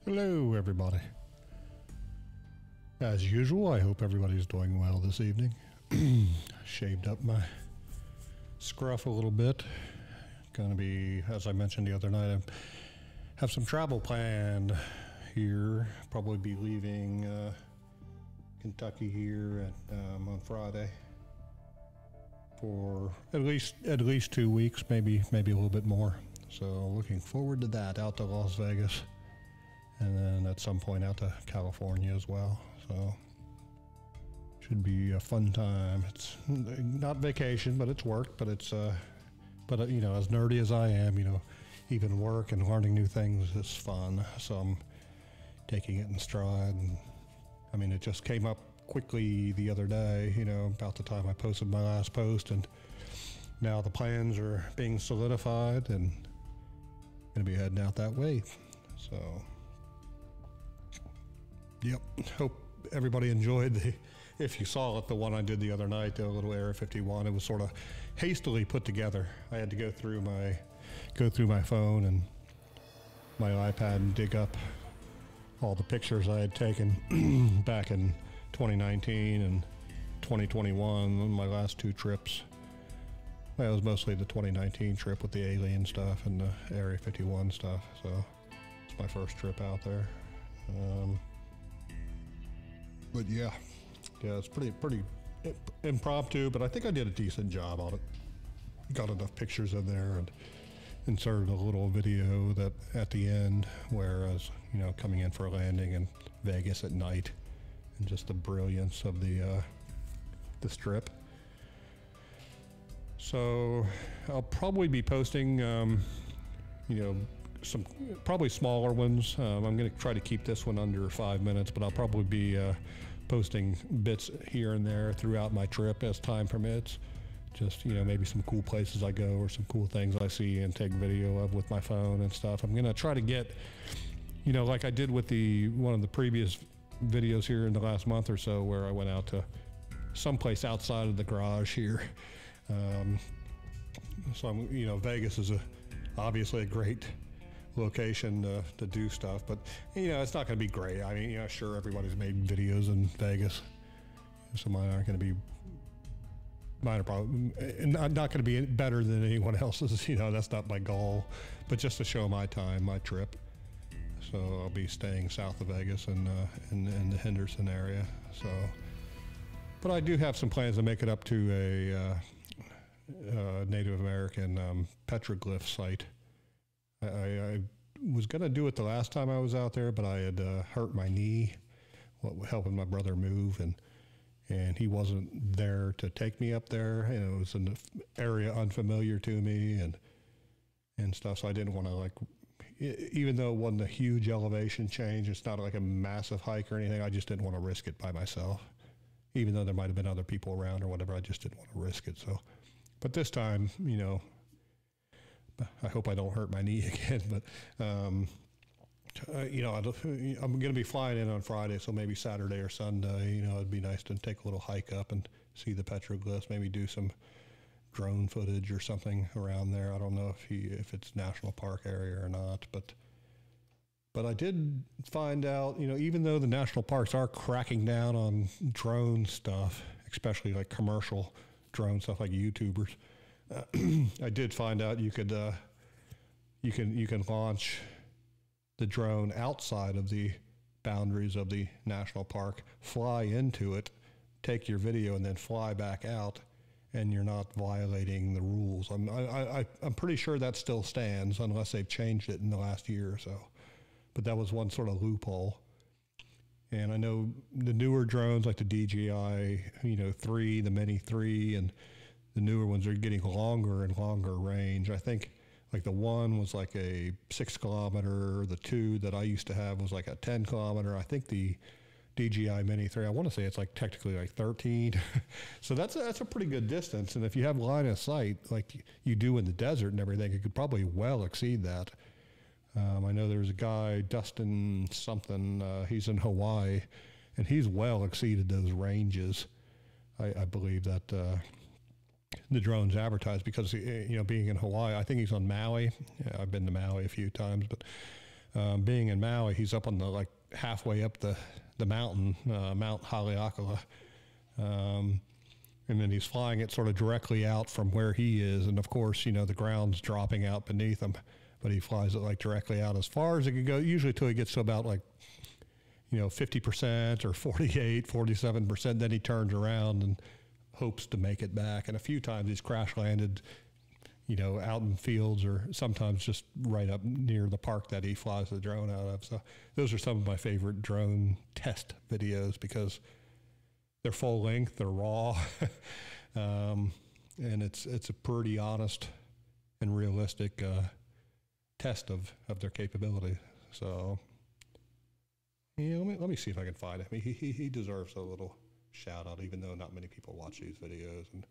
Hello, everybody. As usual, I hope everybody's doing well this evening. Shaved up my scruff a little bit. Gonna be, as I mentioned the other night, I have some travel planned here. Probably be leaving Kentucky here on Friday for at least 2 weeks, maybe a little bit more. So looking forward to that, out to Las Vegas, and then at some point out to California as well. So should be a fun time. It's not vacation, but it's work. But it's you know, as nerdy as I am, you know, even work and learning new things is fun. So I'm taking it in stride. And I mean, it just came up quickly the other day, you know, about the time I posted my last post, and now the plans are being solidified and going to be heading out that way. So, yep. Hope everybody enjoyed if you saw it, the one I did the other night, the little Area 51. It was sort of hastily put together. I had to go through my phone and my iPad and dig up all the pictures I had taken back in 2019 and 2021, my last two trips. Well, it was mostly the 2019 trip with the alien stuff and the Area 51 stuff, so it's my first trip out there. But yeah, it's pretty impromptu, but I think I did a decent job on it. Got enough pictures in there and inserted a little video that at the end, whereas, you know, coming in for a landing in Vegas at night, and just the brilliance of the strip. So I'll probably be posting, you know, some probably smaller ones. I'm going to try to keep this one under 5 minutes, but I'll probably be posting bits here and there throughout my trip as time permits. Just, you know, maybe some cool places I go or some cool things I see and take video of with my phone and stuff. I'm going to try to get, you know, like I did with one of the previous videos here in the last month or so, where I went out to someplace outside of the garage here. So I'm, you know, Vegas is obviously a great location to do stuff, but, you know, it's not going to be great. I mean, you know, sure, everybody's made videos in Vegas, so mine aren't going to be, mine are probably not going to be better than anyone else's. You know, that's not my goal, but just to show my time, my trip. So I'll be staying south of Vegas and in the Henderson area. So, but I do have some plans to make it up to a Native American petroglyph site. I was going to do it the last time I was out there, but I had hurt my knee helping my brother move, and he wasn't there to take me up there, and it was an area unfamiliar to me and stuff, so I didn't want to, like, even though it wasn't a huge elevation change, it's not like a massive hike or anything, I just didn't want to risk it by myself. Even though there might have been other people around or whatever, I just didn't want to risk it. So, but this time, you know, I hope I don't hurt my knee again, but, you know, I'm going to be flying in on Friday, so maybe Saturday or Sunday, you know, it'd be nice to take a little hike up and see the petroglyphs, maybe do some drone footage or something around there. I don't know if it's national park area or not, but I did find out, you know, even though the national parks are cracking down on drone stuff, especially like commercial drone stuff like YouTubers, I did find out you could you can launch the drone outside of the boundaries of the national park, fly into it, take your video, and then fly back out, and you're not violating the rules. I'm pretty sure that still stands unless they've changed it in the last year or so. But that was one sort of loophole. And I know the newer drones like the DJI, you know, 3, the Mini 3, and the newer ones are getting longer and longer range. I think like the one was like a 6 kilometer. The 2 that I used to have was like a 10 kilometer. I think the DJI Mini 3, I want to say it's like technically like 13. So that's a pretty good distance. And if you have line of sight like you do in the desert and everything, it could probably well exceed that. I know there's a guy, Dustin something, he's in Hawaii, and he's well exceeded those ranges. I believe that the drone's advertised because, you know, being in Hawaii, I think he's on Maui. Yeah, I've been to Maui a few times, but being in Maui, he's up on the, like, halfway up the mountain, Mount Haleakala. And then he's flying it sort of directly out from where he is. And of course, you know, the ground's dropping out beneath him, but he flies it like directly out as far as it can go, usually till he gets to about like, you know, 50% or 48, 47%. Then he turns around and hopes to make it back. And a few times he's crash landed, you know, out in fields or sometimes just right up near the park that he flies the drone out of. So those are some of my favorite drone test videos because they're full length, they're raw, and it's a pretty honest and realistic test of their capability. So, yeah, let me see if I can find him. He deserves a little shout out, even though not many people watch these videos. And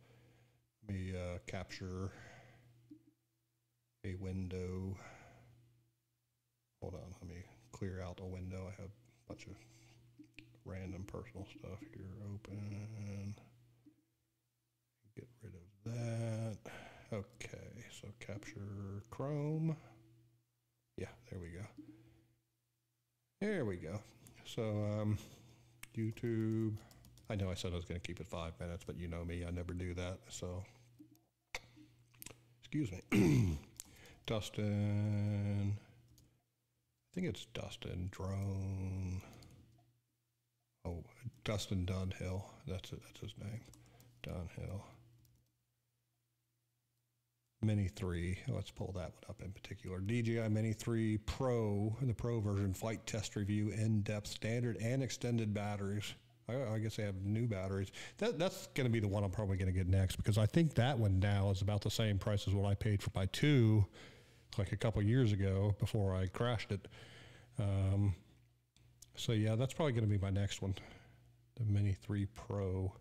let me capture a window. Hold on, let me clear out a window. I have a bunch of random personal stuff here open. Get rid of that. Okay, so capture Chrome. Yeah, there we go. There we go. So YouTube. I know I said I was going to keep it 5 minutes, but you know me, I never do that. So excuse me. Dustin. I think it's Dustin Drone. Oh, Dustin Dunhill. That's it. That's his name. Dunhill. Mini 3. Let's pull that one up in particular. DJI Mini 3 Pro, the Pro version, flight test review, in-depth, standard, and extended batteries. I guess they have new batteries. That's going to be the one I'm probably going to get next because I think that one now is about the same price as what I paid for my 2 like a couple years ago before I crashed it. So yeah, that's probably going to be my next one, the Mini 3 Pro.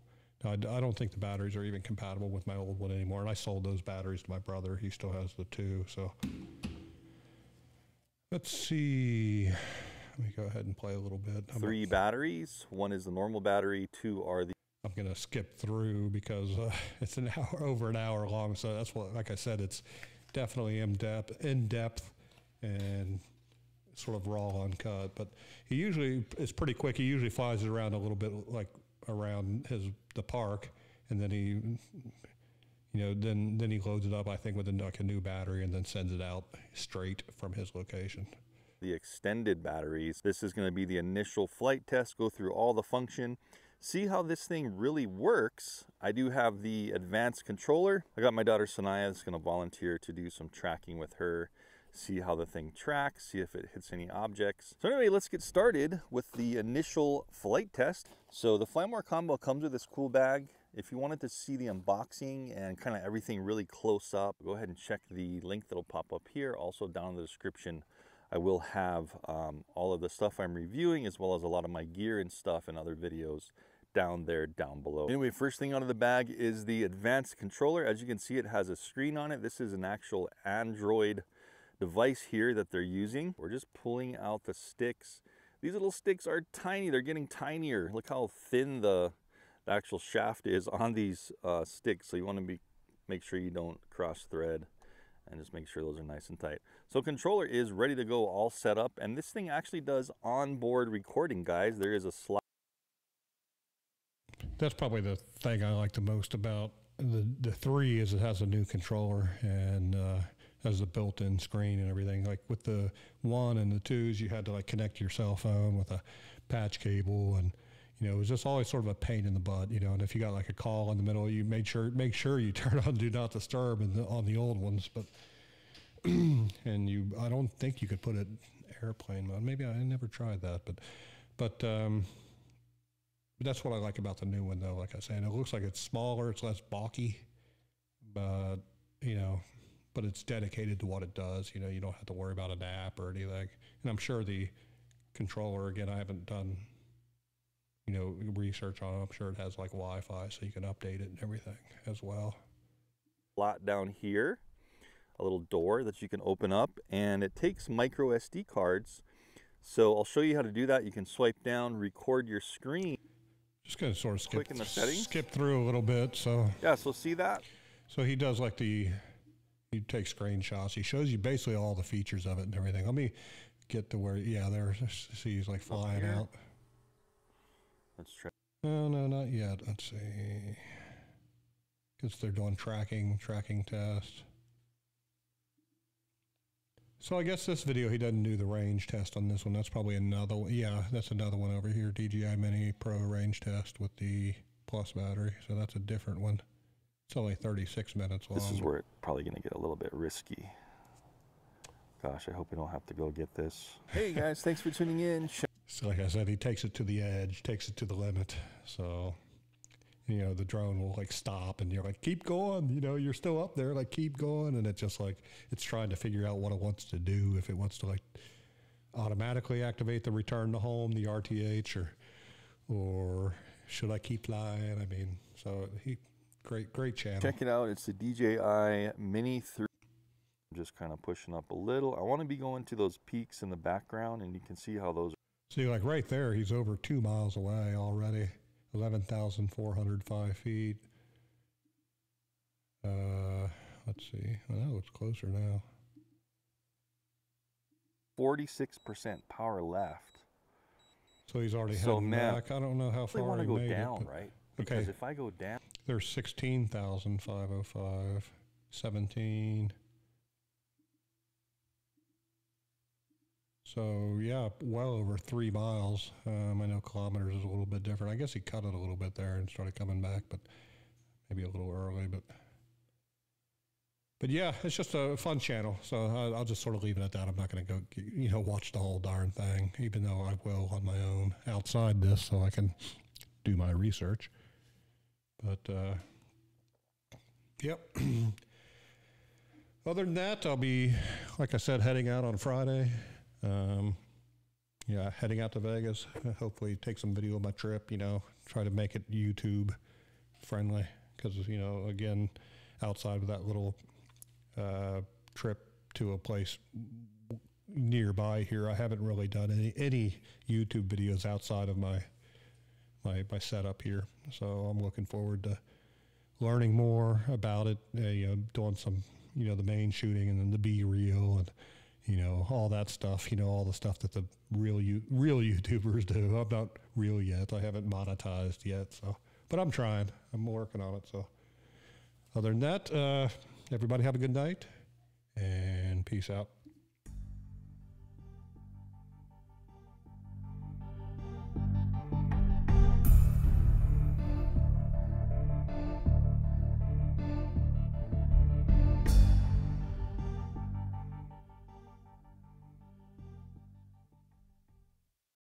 Now, I don't think the batteries are even compatible with my old one anymore, and I sold those batteries to my brother. He still has the 2, so let's see. Let me go ahead and play a little bit. 3 batteries. 1 is the normal battery. 2 are the... I'm going to skip through because it's an hour, over an hour long, so that's what, like I said, it's definitely in depth, and sort of raw uncut, but he usually is pretty quick. He usually flies it around a little bit, like around the park, and then he, you know, then he loads it up, I think, with like a new battery, and then sends it out straight from his location. The extended batteries. This is going to be the initial flight test, go through all the function, see how this thing really works. I do have the advanced controller. I got my daughter Sanaya that's going to volunteer to do some tracking with her, see how the thing tracks, see if it hits any objects. So anyway, let's get started with the initial flight test. So the Flymore combo comes with this cool bag. If you wanted to see the unboxing and kind of everything really close up, go ahead and check the link that'll pop up here. Also down in the description, I will have all of the stuff I'm reviewing, as well as a lot of my gear and stuff and other videos down there, down below. Anyway, first thing out of the bag is the advanced controller. As you can see, it has a screen on it. This is an actual Android device here that they're using. We're just pulling out the sticks. These little sticks are tiny. They're getting tinier. Look how thin the actual shaft is on these sticks. So you want to make sure you don't cross thread, and just make sure those are nice and tight. So controller is ready to go, all set up, and this thing actually does onboard recording, guys. There is a slide. That's probably the thing I like the most about the 3 is it has a new controller and has a built-in screen and everything. Like with the 1 and the 2s, you had to like connect your cell phone with a patch cable, and you know, it was just always sort of a pain in the butt, you know. And if you got like a call in the middle, you make sure you turn on Do Not Disturb on the old ones, but and I don't think you could put it airplane mode. Maybe I never tried that, but that's what I like about the new one, though. Like I say, and it looks like it's smaller, it's less bulky, but you know, but it's dedicated to what it does. You know, you don't have to worry about an app or anything. And I'm sure the controller, again, I haven't done, you know, research on it. I'm sure it has like Wi-Fi, so you can update it and everything as well. Slot down here, a little door that you can open up, and it takes micro SD cards. So I'll show you how to do that. You can swipe down, record your screen. Just gonna sort of skip through a little bit. So yeah, so see that? So he does like he takes screenshots. He shows you basically all the features of it and everything. Let me get to where, yeah, there, see, he's like flying out. Let's try. No, not yet. Let's see. Because they're doing tracking test. So I guess this video, he doesn't do the range test on this one. That's probably another one. Yeah, that's another one over here. DJI Mini Pro range test with the Plus battery. So that's a different one. It's only 36 minutes long. This is where it's probably going to get a little bit risky. Gosh, I hope we don't have to go get this. Hey guys, thanks for tuning in. So like I said, he takes it to the edge, takes it to the limit. So, you know, the drone will like stop and you're like, keep going. You know, you're still up there, like keep going. And it's just like, it's trying to figure out what it wants to do. If it wants to like automatically activate the return to home, the RTH, or should I keep flying? I mean, so great channel. Check it out. It's the DJI Mini 3. I'm just kind of pushing up a little. I want to be going to those peaks in the background, and you can see how those. See, like right there, he's over 2 miles away already. 11,405 feet. Let's see. Oh, it's closer now. 46% power left. So he's already heading back. I don't know how far I want to go down, it, right? Because if I go down, there's 16,505, 17. So yeah, well over 3 miles. I know kilometers is a little bit different. I guess he cut it a little bit there and started coming back, but maybe a little early. But yeah, it's just a fun channel. So I'll just sort of leave it at that. I'm not going to go, you know, watch the whole darn thing, even though I will on my own outside this, so I can do my research. But yep. Other than that, I'll be, like I said, heading out on Friday. Yeah, heading out to Vegas. Hopefully take some video of my trip, you know, try to make it YouTube friendly. Because, you know, again, outside of that little trip to a place nearby here, I haven't really done any YouTube videos outside of my setup here. So I'm looking forward to learning more about it, you know, doing some, you know, the main shooting and then the B-reel and, you know, all that stuff, you know, all the stuff that the real YouTubers do. I'm not real yet. I haven't monetized yet. So, but I'm trying. I'm working on it. So other than that, everybody have a good night and peace out.